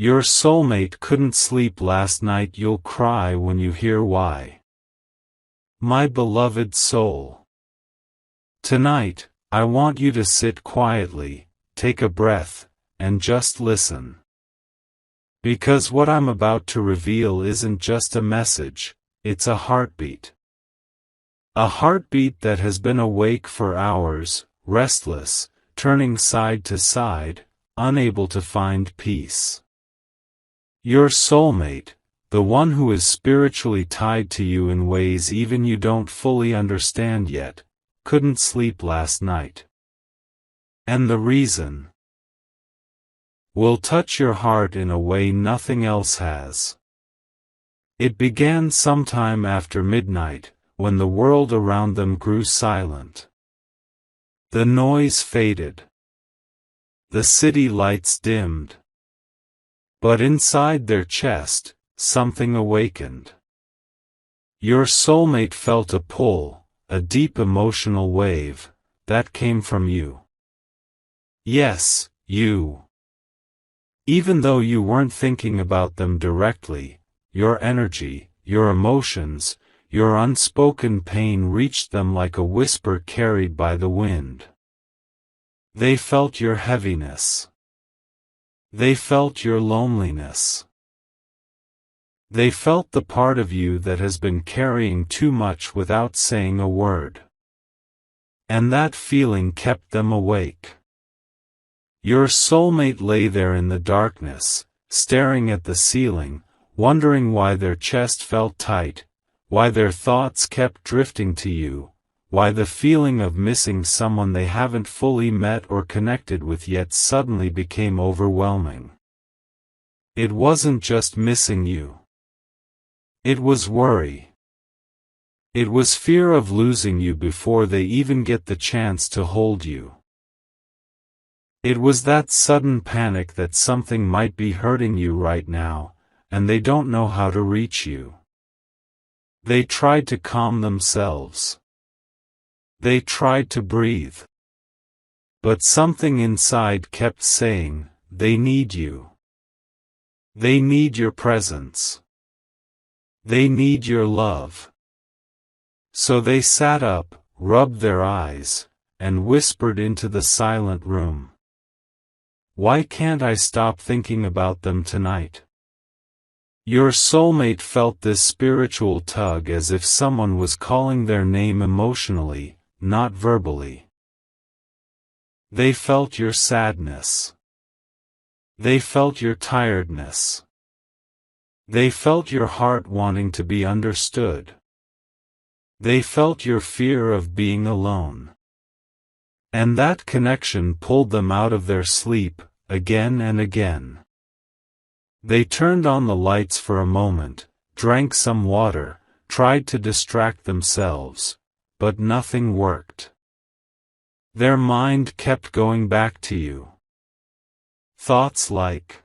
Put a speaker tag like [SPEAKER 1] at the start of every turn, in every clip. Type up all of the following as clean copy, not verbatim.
[SPEAKER 1] Your soulmate couldn't sleep last night. You'll cry when you hear why. My beloved soul. Tonight, I want you to sit quietly, take a breath, and just listen. Because what I'm about to reveal isn't just a message, it's a heartbeat. A heartbeat that has been awake for hours, restless, turning side to side, unable to find peace. Your soulmate, the one who is spiritually tied to you in ways even you don't fully understand yet, couldn't sleep last night. And the reason will touch your heart in a way nothing else has. It began sometime after midnight, when the world around them grew silent. The noise faded. The city lights dimmed. But inside their chest, something awakened. Your soulmate felt a pull, a deep emotional wave, that came from you. Yes, you. Even though you weren't thinking about them directly, your energy, your emotions, your unspoken pain reached them like a whisper carried by the wind. They felt your heaviness. They felt your loneliness. They felt the part of you that has been carrying too much without saying a word. And that feeling kept them awake. Your soulmate lay there in the darkness, staring at the ceiling, wondering why their chest felt tight, why their thoughts kept drifting to you, why the feeling of missing someone they haven't fully met or connected with yet suddenly became overwhelming. It wasn't just missing you. It was worry. It was fear of losing you before they even get the chance to hold you. It was that sudden panic that something might be hurting you right now, and they don't know how to reach you. They tried to calm themselves. They tried to breathe. But something inside kept saying, they need you. They need your presence. They need your love. So they sat up, rubbed their eyes, and whispered into the silent room. Why can't I stop thinking about them tonight? Your soulmate felt this spiritual tug as if someone was calling their name emotionally, not verbally. They felt your sadness. They felt your tiredness. They felt your heart wanting to be understood. They felt your fear of being alone. And that connection pulled them out of their sleep, again and again. They turned on the lights for a moment, drank some water, tried to distract themselves, but nothing worked. Their mind kept going back to you. Thoughts like,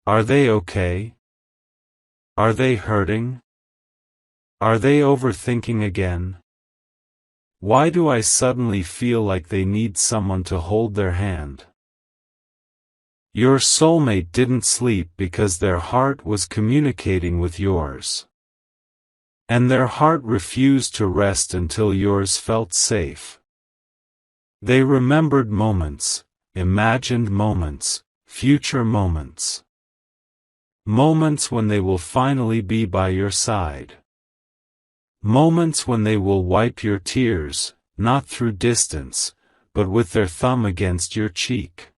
[SPEAKER 1] are they okay? Are they hurting? Are they overthinking again? Why do I suddenly feel like they need someone to hold their hand? Your soulmate didn't sleep because their heart was communicating with yours. And their heart refused to rest until yours felt safe. They remembered moments, imagined moments, future moments. Moments when they will finally be by your side. Moments when they will wipe your tears, not through distance, but with their thumb against your cheek.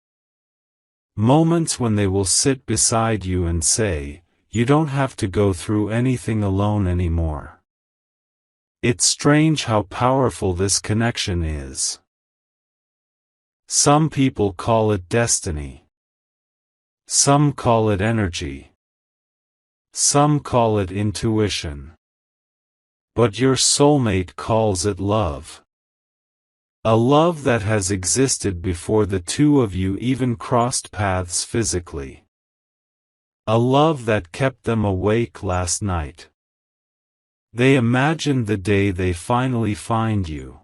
[SPEAKER 1] Moments when they will sit beside you and say, you don't have to go through anything alone anymore. It's strange how powerful this connection is. Some people call it destiny. Some call it energy. Some call it intuition. But your soulmate calls it love. A love that has existed before the two of you even crossed paths physically. A love that kept them awake last night. They imagined the day they finally find you.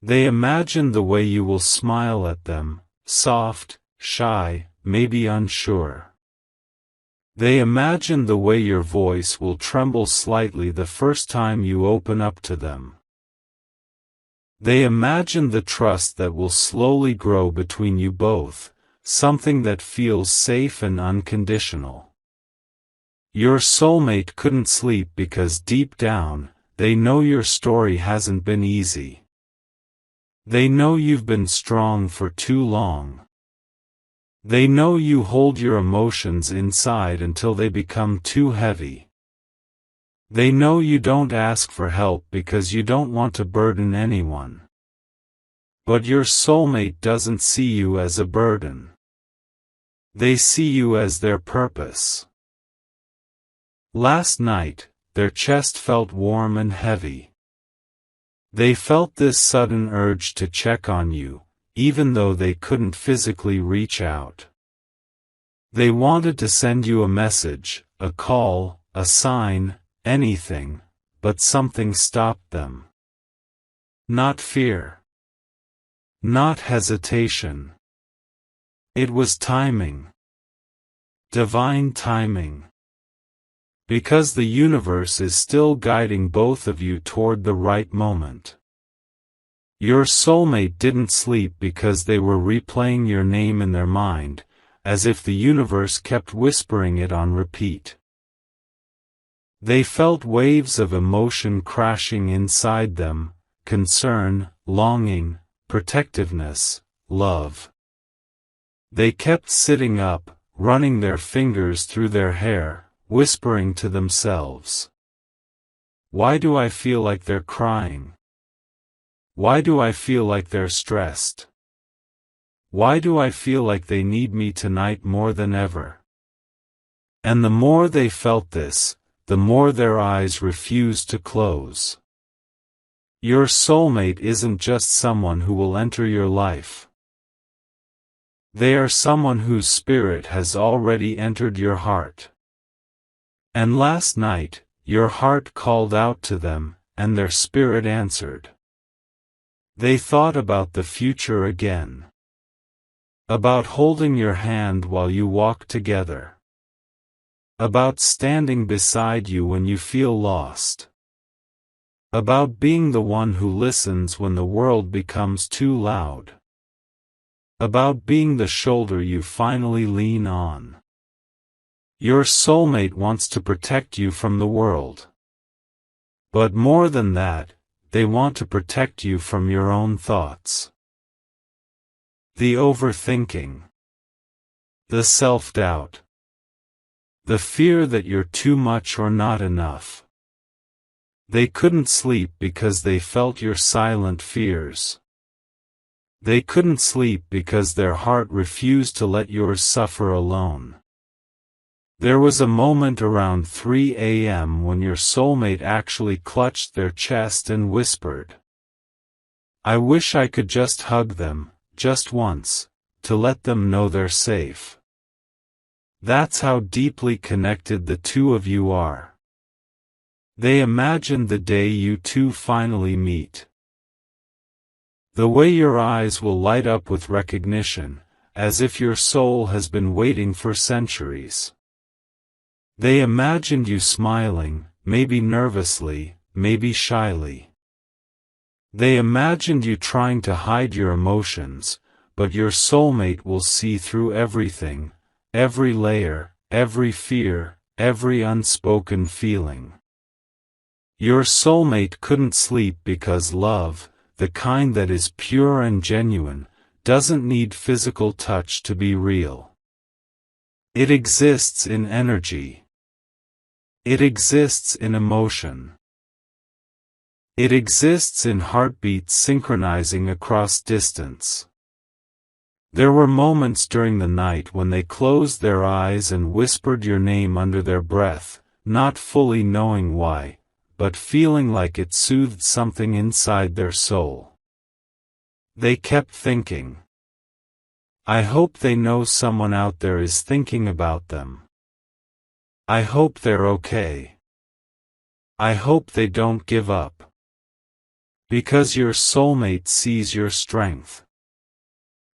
[SPEAKER 1] They imagined the way you will smile at them, soft, shy, maybe unsure. They imagine the way your voice will tremble slightly the first time you open up to them. They imagine the trust that will slowly grow between you both, something that feels safe and unconditional. Your soulmate couldn't sleep because deep down, they know your story hasn't been easy. They know you've been strong for too long. They know you hold your emotions inside until they become too heavy. They know you don't ask for help because you don't want to burden anyone. But your soulmate doesn't see you as a burden. They see you as their purpose. Last night, their chest felt warm and heavy. They felt this sudden urge to check on you, even though they couldn't physically reach out. They wanted to send you a message, a call, a sign, anything, but something stopped them. Not fear. Not hesitation. It was timing. Divine timing. Because the universe is still guiding both of you toward the right moment. Your soulmate didn't sleep because they were replaying your name in their mind, as if the universe kept whispering it on repeat. They felt waves of emotion crashing inside them, concern, longing, protectiveness, love. They kept sitting up, running their fingers through their hair, whispering to themselves. Why do I feel like they're crying? Why do I feel like they're stressed? Why do I feel like they need me tonight more than ever? And the more they felt this, the more their eyes refused to close. Your soulmate isn't just someone who will enter your life. They are someone whose spirit has already entered your heart. And last night, your heart called out to them, and their spirit answered. They thought about the future again. About holding your hand while you walk together. About standing beside you when you feel lost. About being the one who listens when the world becomes too loud. About being the shoulder you finally lean on. Your soulmate wants to protect you from the world. But more than that, they want to protect you from your own thoughts. The overthinking. The self-doubt. The fear that you're too much or not enough. They couldn't sleep because they felt your silent fears. They couldn't sleep because their heart refused to let yours suffer alone. There was a moment around 3 a.m. when your soulmate actually clutched their chest and whispered. I wish I could just hug them, just once, to let them know they're safe. That's how deeply connected the two of you are. They imagined the day you two finally meet. The way your eyes will light up with recognition, as if your soul has been waiting for centuries. They imagined you smiling, maybe nervously, maybe shyly. They imagined you trying to hide your emotions, but your soulmate will see through everything, every layer, every fear, every unspoken feeling. Your soulmate couldn't sleep because love, the kind that is pure and genuine, doesn't need physical touch to be real. It exists in energy. It exists in emotion. It exists in heartbeats synchronizing across distance. There were moments during the night when they closed their eyes and whispered your name under their breath, not fully knowing why, but feeling like it soothed something inside their soul. They kept thinking. I hope they know someone out there is thinking about them. I hope they're okay. I hope they don't give up. Because your soulmate sees your strength.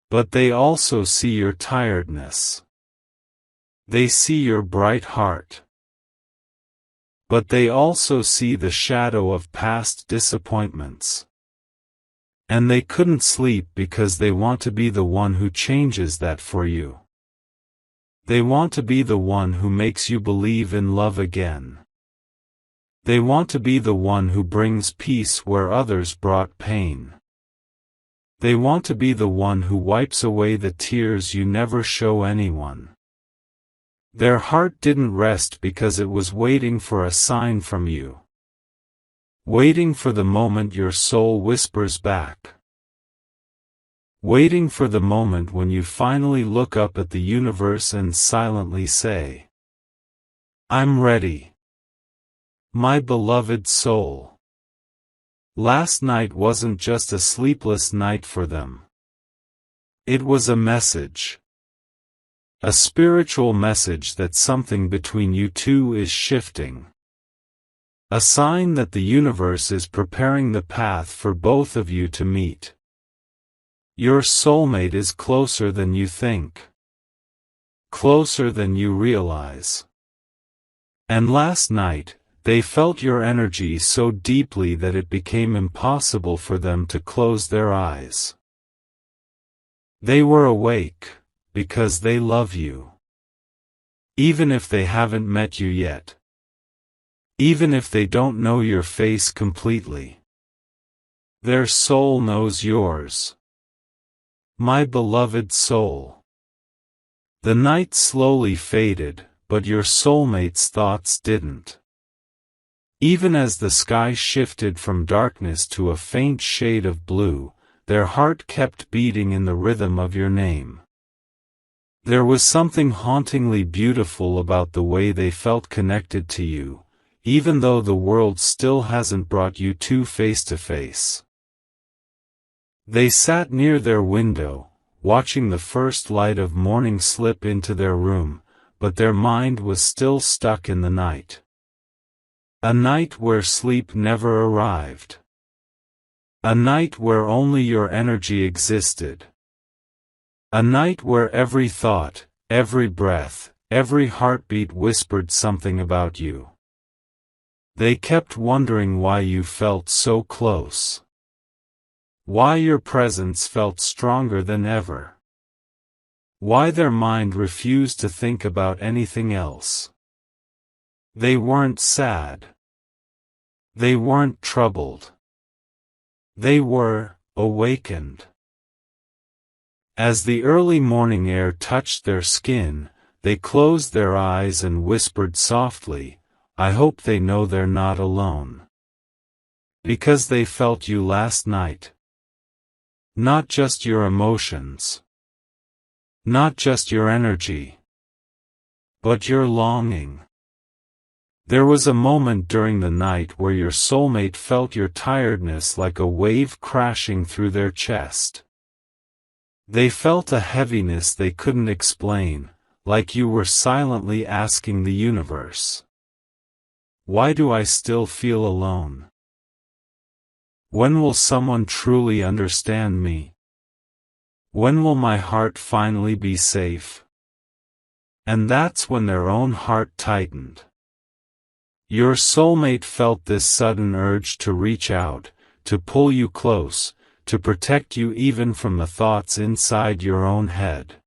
[SPEAKER 1] But they also see your tiredness. They see your bright heart. But they also see the shadow of past disappointments. And they couldn't sleep because they want to be the one who changes that for you. They want to be the one who makes you believe in love again. They want to be the one who brings peace where others brought pain. They want to be the one who wipes away the tears you never show anyone. Their heart didn't rest because it was waiting for a sign from you. Waiting for the moment your soul whispers back. Waiting for the moment when you finally look up at the universe and silently say, "I'm ready. My beloved soul." Last night wasn't just a sleepless night for them. It was a message. A spiritual message that something between you two is shifting. A sign that the universe is preparing the path for both of you to meet. Your soulmate is closer than you think. Closer than you realize. And last night, they felt your energy so deeply that it became impossible for them to close their eyes. They were awake, because they love you. Even if they haven't met you yet. Even if they don't know your face completely. Their soul knows yours. My beloved soul. The night slowly faded, but your soulmate's thoughts didn't. Even as the sky shifted from darkness to a faint shade of blue, their heart kept beating in the rhythm of your name. There was something hauntingly beautiful about the way they felt connected to you, even though the world still hasn't brought you two face to face. They sat near their window, watching the first light of morning slip into their room, but their mind was still stuck in the night. A night where sleep never arrived. A night where only your energy existed. A night where every thought, every breath, every heartbeat whispered something about you. They kept wondering why you felt so close. Why your presence felt stronger than ever. Why their mind refused to think about anything else. They weren't sad. They weren't troubled. They were awakened. As the early morning air touched their skin, they closed their eyes and whispered softly, "I hope they know they're not alone." Because they felt you last night. Not just your emotions. Not just your energy. But your longing. There was a moment during the night where your soulmate felt your tiredness like a wave crashing through their chest. They felt a heaviness they couldn't explain, like you were silently asking the universe, "Why do I still feel alone? When will someone truly understand me? When will my heart finally be safe?" And that's when their own heart tightened. Your soulmate felt this sudden urge to reach out, to pull you close, to protect you even from the thoughts inside your own head.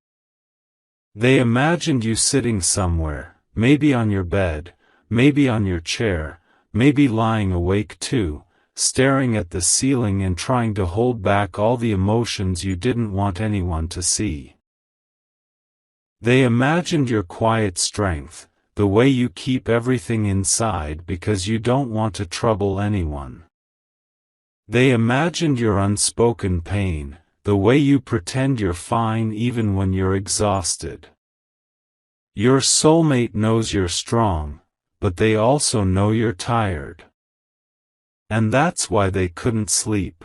[SPEAKER 1] They imagined you sitting somewhere, maybe on your bed, maybe on your chair, maybe lying awake too, staring at the ceiling and trying to hold back all the emotions you didn't want anyone to see. They imagined your quiet strength, the way you keep everything inside because you don't want to trouble anyone. They imagined your unspoken pain, the way you pretend you're fine even when you're exhausted. Your soulmate knows you're strong, but they also know you're tired. And that's why they couldn't sleep.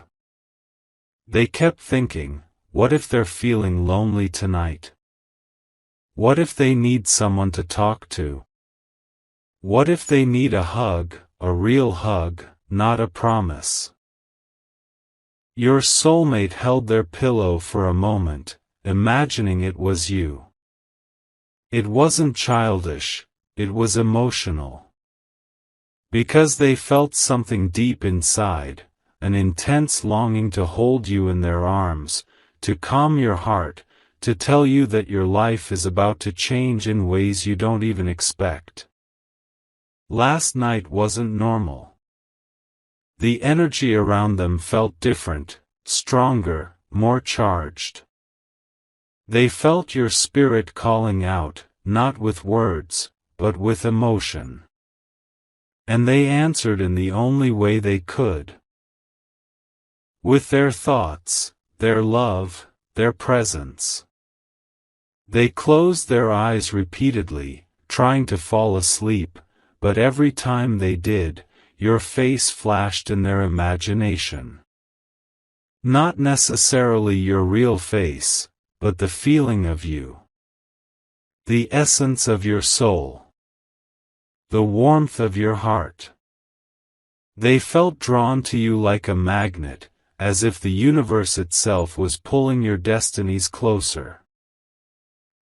[SPEAKER 1] They kept thinking, what if they're feeling lonely tonight? What if they need someone to talk to? What if they need a hug, a real hug, not a promise? Your soulmate held their pillow for a moment, imagining it was you. It wasn't childish, it was emotional. Because they felt something deep inside, an intense longing to hold you in their arms, to calm your heart, to tell you that your life is about to change in ways you don't even expect. Last night wasn't normal. The energy around them felt different, stronger, more charged. They felt your spirit calling out, not with words, but with emotion. And they answered in the only way they could. With their thoughts, their love, their presence. They closed their eyes repeatedly, trying to fall asleep, but every time they did, your face flashed in their imagination. Not necessarily your real face, but the feeling of you. The essence of your soul. The warmth of your heart. They felt drawn to you like a magnet, as if the universe itself was pulling your destinies closer.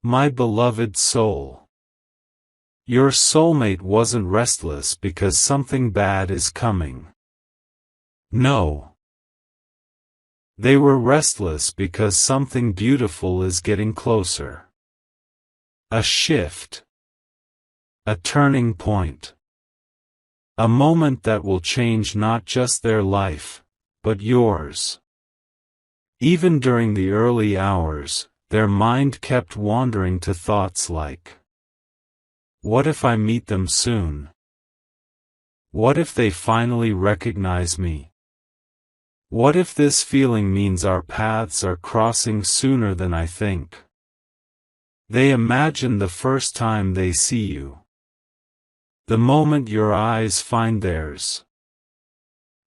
[SPEAKER 1] My beloved soul. Your soulmate wasn't restless because something bad is coming. No. They were restless because something beautiful is getting closer. A shift. A turning point. A moment that will change not just their life, but yours. Even during the early hours, their mind kept wandering to thoughts like, what if I meet them soon? What if they finally recognize me? What if this feeling means our paths are crossing sooner than I think? They imagine the first time they see you. The moment your eyes find theirs.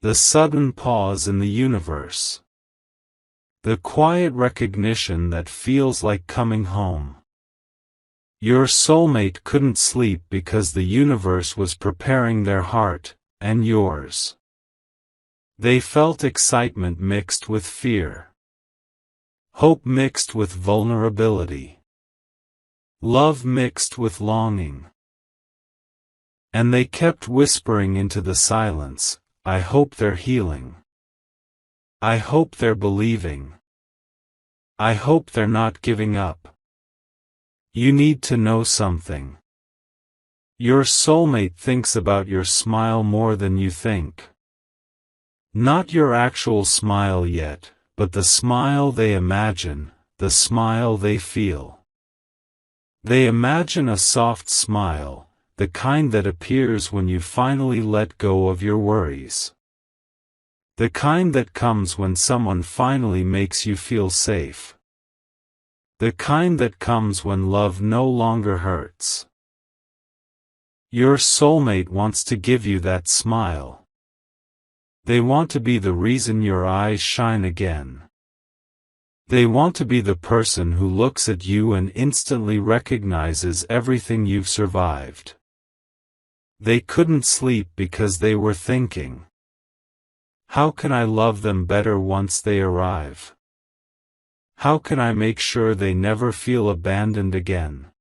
[SPEAKER 1] The sudden pause in the universe. The quiet recognition that feels like coming home. Your soulmate couldn't sleep because the universe was preparing their heart, and yours. They felt excitement mixed with fear. Hope mixed with vulnerability. Love mixed with longing. And they kept whispering into the silence, I hope they're healing. I hope they're believing. I hope they're not giving up. You need to know something. Your soulmate thinks about your smile more than you think. Not your actual smile yet, but the smile they imagine, the smile they feel. They imagine a soft smile, the kind that appears when you finally let go of your worries. The kind that comes when someone finally makes you feel safe. The kind that comes when love no longer hurts. Your soulmate wants to give you that smile. They want to be the reason your eyes shine again. They want to be the person who looks at you and instantly recognizes everything you've survived. They couldn't sleep because they were thinking, how can I love them better once they arrive? How can I make sure they never feel abandoned again?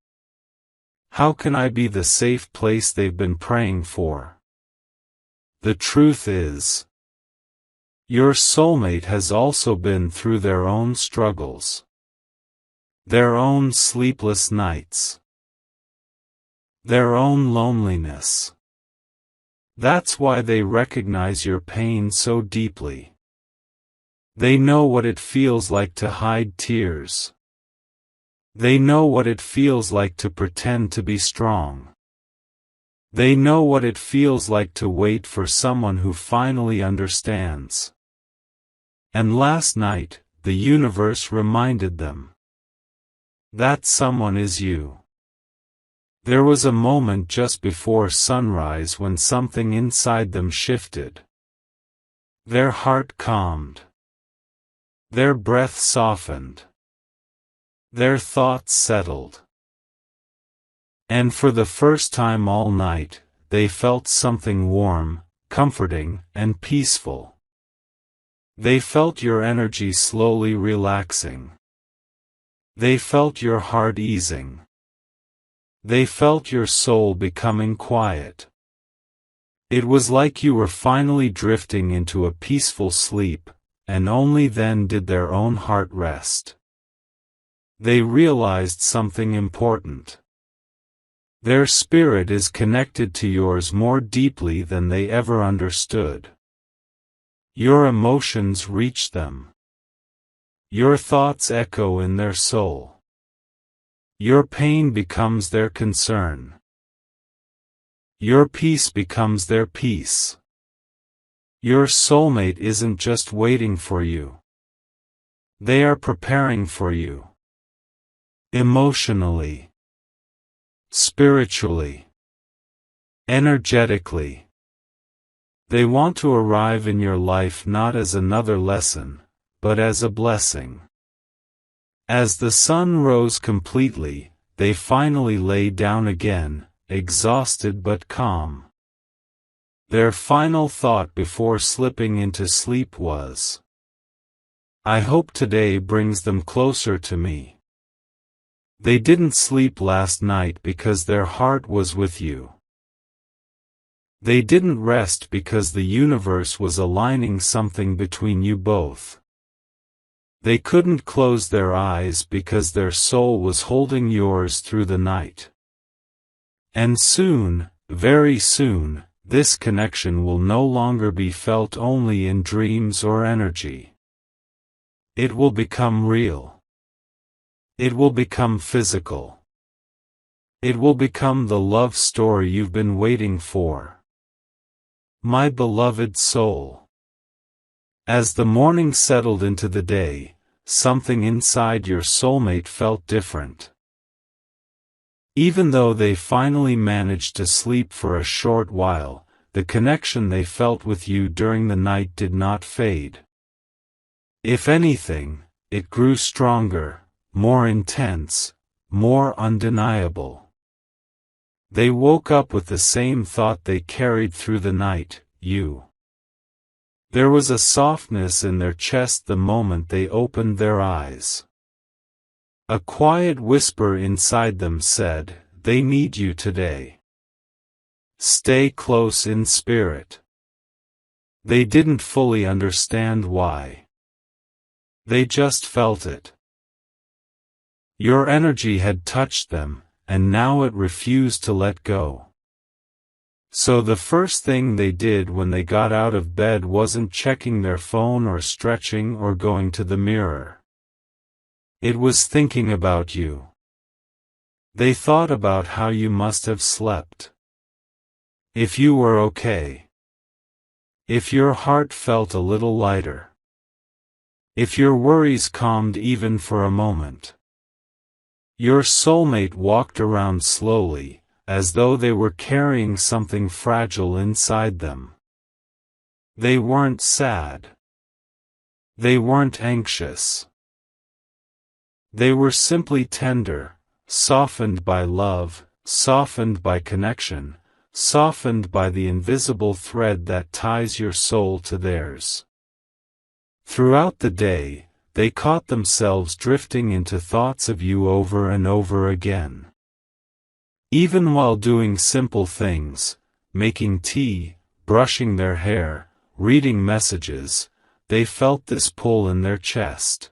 [SPEAKER 1] How can I be the safe place they've been praying for? The truth is, your soulmate has also been through their own struggles. Their own sleepless nights. Their own loneliness. That's why they recognize your pain so deeply. They know what it feels like to hide tears. They know what it feels like to pretend to be strong. They know what it feels like to wait for someone who finally understands. And last night, the universe reminded them. That someone is you. There was a moment just before sunrise when something inside them shifted. Their heart calmed. Their breath softened. Their thoughts settled. And for the first time all night, they felt something warm, comforting, and peaceful. They felt your energy slowly relaxing. They felt your heart easing. They felt your soul becoming quiet. It was like you were finally drifting into a peaceful sleep, and only then did their own heart rest. They realized something important. Their spirit is connected to yours more deeply than they ever understood. Your emotions reach them. Your thoughts echo in their soul. Your pain becomes their concern. Your peace becomes their peace. Your soulmate isn't just waiting for you. They are preparing for you. Emotionally, spiritually, energetically. They want to arrive in your life not as another lesson, but as a blessing. As the sun rose completely, they finally lay down again, exhausted but calm. Their final thought before slipping into sleep was, "I hope today brings them closer to me." They didn't sleep last night because their heart was with you. They didn't rest because the universe was aligning something between you both. They couldn't close their eyes because their soul was holding yours through the night. And soon, very soon, this connection will no longer be felt only in dreams or energy. It will become real. It will become physical. It will become the love story you've been waiting for. My beloved soul. As the morning settled into the day, something inside your soulmate felt different. Even though they finally managed to sleep for a short while, the connection they felt with you during the night did not fade. If anything, it grew stronger, more intense, more undeniable. They woke up with the same thought they carried through the night, you. There was a softness in their chest the moment they opened their eyes. A quiet whisper inside them said, "They need you today. Stay close in spirit." They didn't fully understand why. They just felt it. Your energy had touched them, and now it refused to let go. So the first thing they did when they got out of bed wasn't checking their phone or stretching or going to the mirror. It was thinking about you. They thought about how you must have slept. If you were okay. If your heart felt a little lighter. If your worries calmed even for a moment. Your soulmate walked around slowly, as though they were carrying something fragile inside them. They weren't sad. They weren't anxious. They were simply tender, softened by love, softened by connection, softened by the invisible thread that ties your soul to theirs. Throughout the day, they caught themselves drifting into thoughts of you over and over again. Even while doing simple things, making tea, brushing their hair, reading messages, they felt this pull in their chest.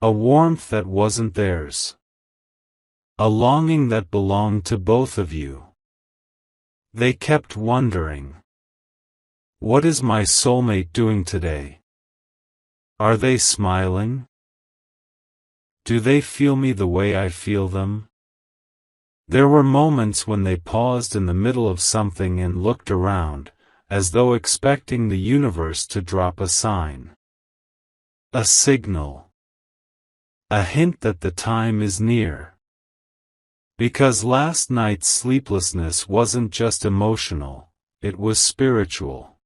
[SPEAKER 1] A warmth that wasn't theirs. A longing that belonged to both of you. They kept wondering, what is my soulmate doing today? Are they smiling? Do they feel me the way I feel them? There were moments when they paused in the middle of something and looked around, as though expecting the universe to drop a sign. A signal. A hint that the time is near. Because last night's sleeplessness wasn't just emotional, it was spiritual.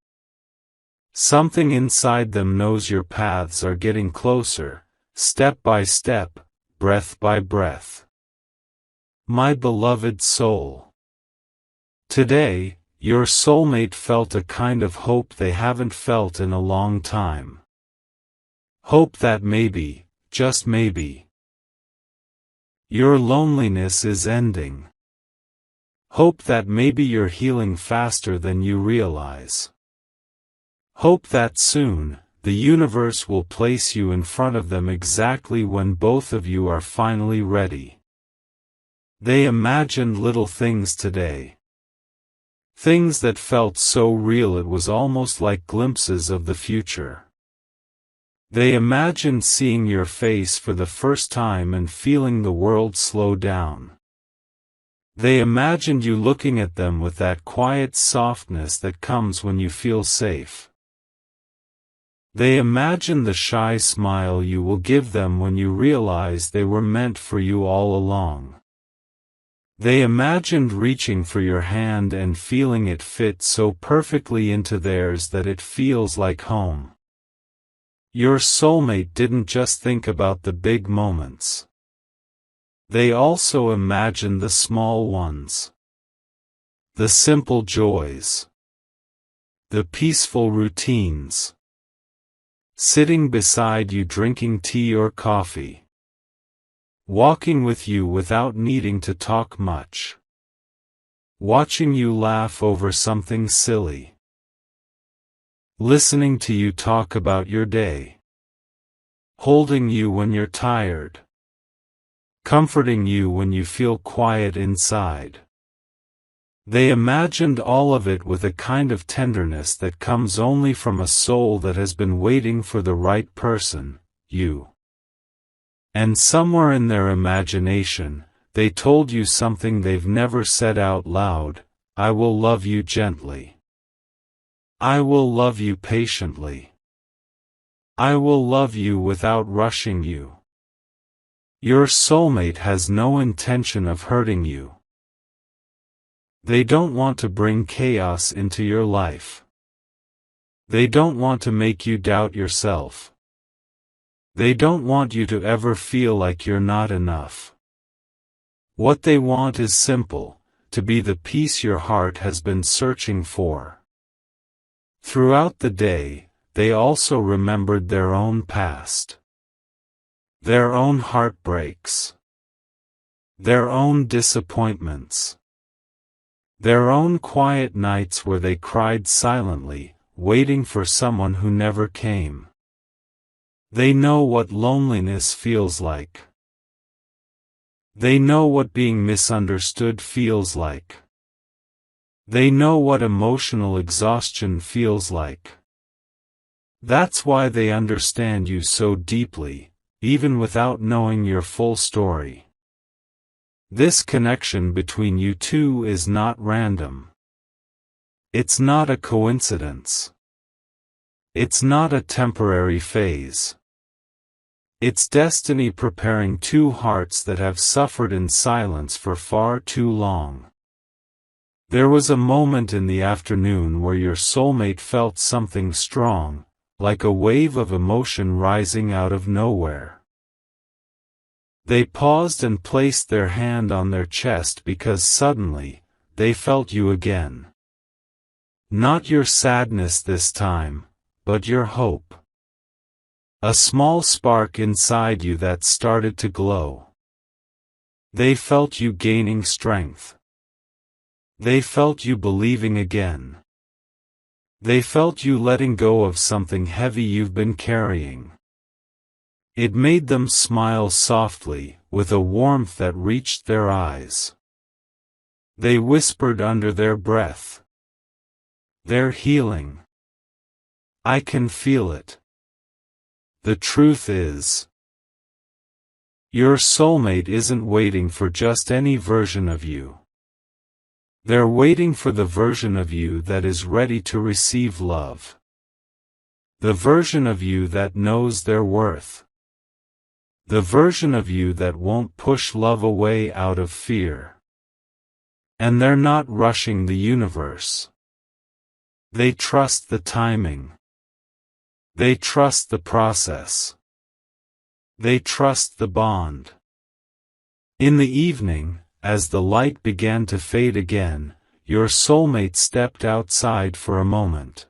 [SPEAKER 1] Something inside them knows your paths are getting closer, step by step, breath by breath. My beloved soul. Today, your soulmate felt a kind of hope they haven't felt in a long time. Hope that maybe, just maybe, Your loneliness is ending. Hope that maybe you're healing faster than you realize. Hope that soon, the universe will place you in front of them exactly when both of you are finally ready. They imagined little things today. Things that felt so real it was almost like glimpses of the future. They imagined seeing your face for the first time and feeling the world slow down. They imagined you looking at them with that quiet softness that comes when you feel safe. They imagined the shy smile you will give them when you realize they were meant for you all along. They imagined reaching for your hand and feeling it fit so perfectly into theirs that it feels like home. Your soulmate didn't just think about the big moments. They also imagined the small ones. The simple joys. The peaceful routines. Sitting beside you drinking tea or coffee. Walking with you without needing to talk much. Watching you laugh over something silly. Listening to you talk about your day. Holding you when you're tired. Comforting you when you feel quiet inside. They imagined all of it with a kind of tenderness that comes only from a soul that has been waiting for the right person, you. And somewhere in their imagination, they told you something they've never said out loud: I will love you gently. I will love you patiently. I will love you without rushing you. Your soulmate has no intention of hurting you. They don't want to bring chaos into your life. They don't want to make you doubt yourself. They don't want you to ever feel like you're not enough. What they want is simple: to be the peace your heart has been searching for. Throughout the day, they also remembered their own past. Their own heartbreaks. Their own disappointments. Their own quiet nights where they cried silently, waiting for someone who never came. They know what loneliness feels like. They know what being misunderstood feels like. They know what emotional exhaustion feels like. That's why they understand you so deeply, even without knowing your full story. This connection between you two is not random. It's not a coincidence. It's not a temporary phase. It's destiny preparing two hearts that have suffered in silence for far too long. There was a moment in the afternoon where your soulmate felt something strong, like a wave of emotion rising out of nowhere. They paused and placed their hand on their chest because suddenly, they felt you again. Not your sadness this time, but your hope. A small spark inside you that started to glow. They felt you gaining strength. They felt you believing again. They felt you letting go of something heavy you've been carrying. It made them smile softly, with a warmth that reached their eyes. They whispered under their breath. They're healing. I can feel it. The truth is, your soulmate isn't waiting for just any version of you. They're waiting for the version of you that is ready to receive love. The version of you that knows their worth. The version of you that won't push love away out of fear. And they're not rushing the universe. They trust the timing. They trust the process. They trust the bond. In the evening, as the light began to fade again, your soulmate stepped outside for a moment.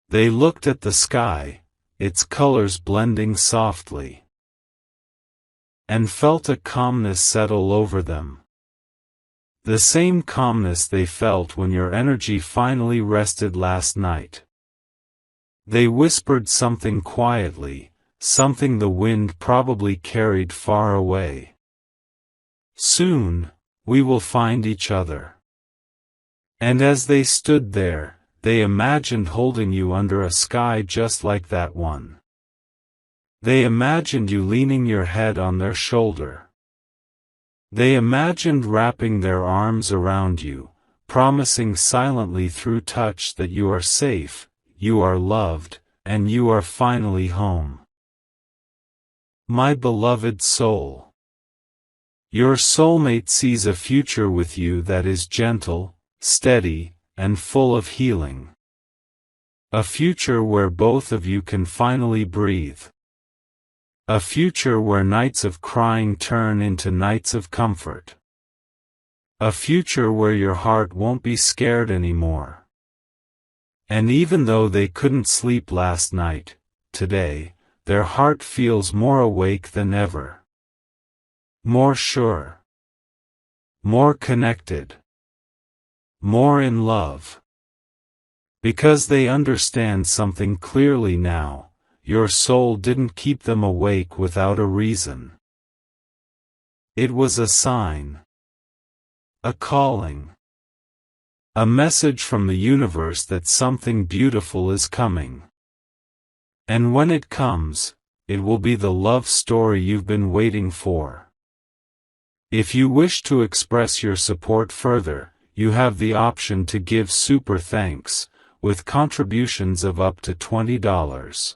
[SPEAKER 1] They looked at the sky, its colors blending softly. and felt a calmness settle over them. The same calmness they felt when your energy finally rested last night. They whispered something quietly, something the wind probably carried far away. Soon, we will find each other. And as they stood there, they imagined holding you under a sky just like that one. They imagined you leaning your head on their shoulder. They imagined wrapping their arms around you, promising silently through touch that you are safe, you are loved, and you are finally home. My beloved soul. Your soulmate sees a future with you that is gentle, steady, and full of healing. A future where both of you can finally breathe. A future where nights of crying turn into nights of comfort. A future where your heart won't be scared anymore. And even though they couldn't sleep last night, today, their heart feels more awake than ever. More sure. More connected. More in love. Because they understand something clearly now. Your soul didn't keep them awake without a reason. It was a sign. A calling. A message from the universe that something beautiful is coming. And when it comes, it will be the love story you've been waiting for. If you wish to express your support further, you have the option to give super thanks, with contributions of up to $20.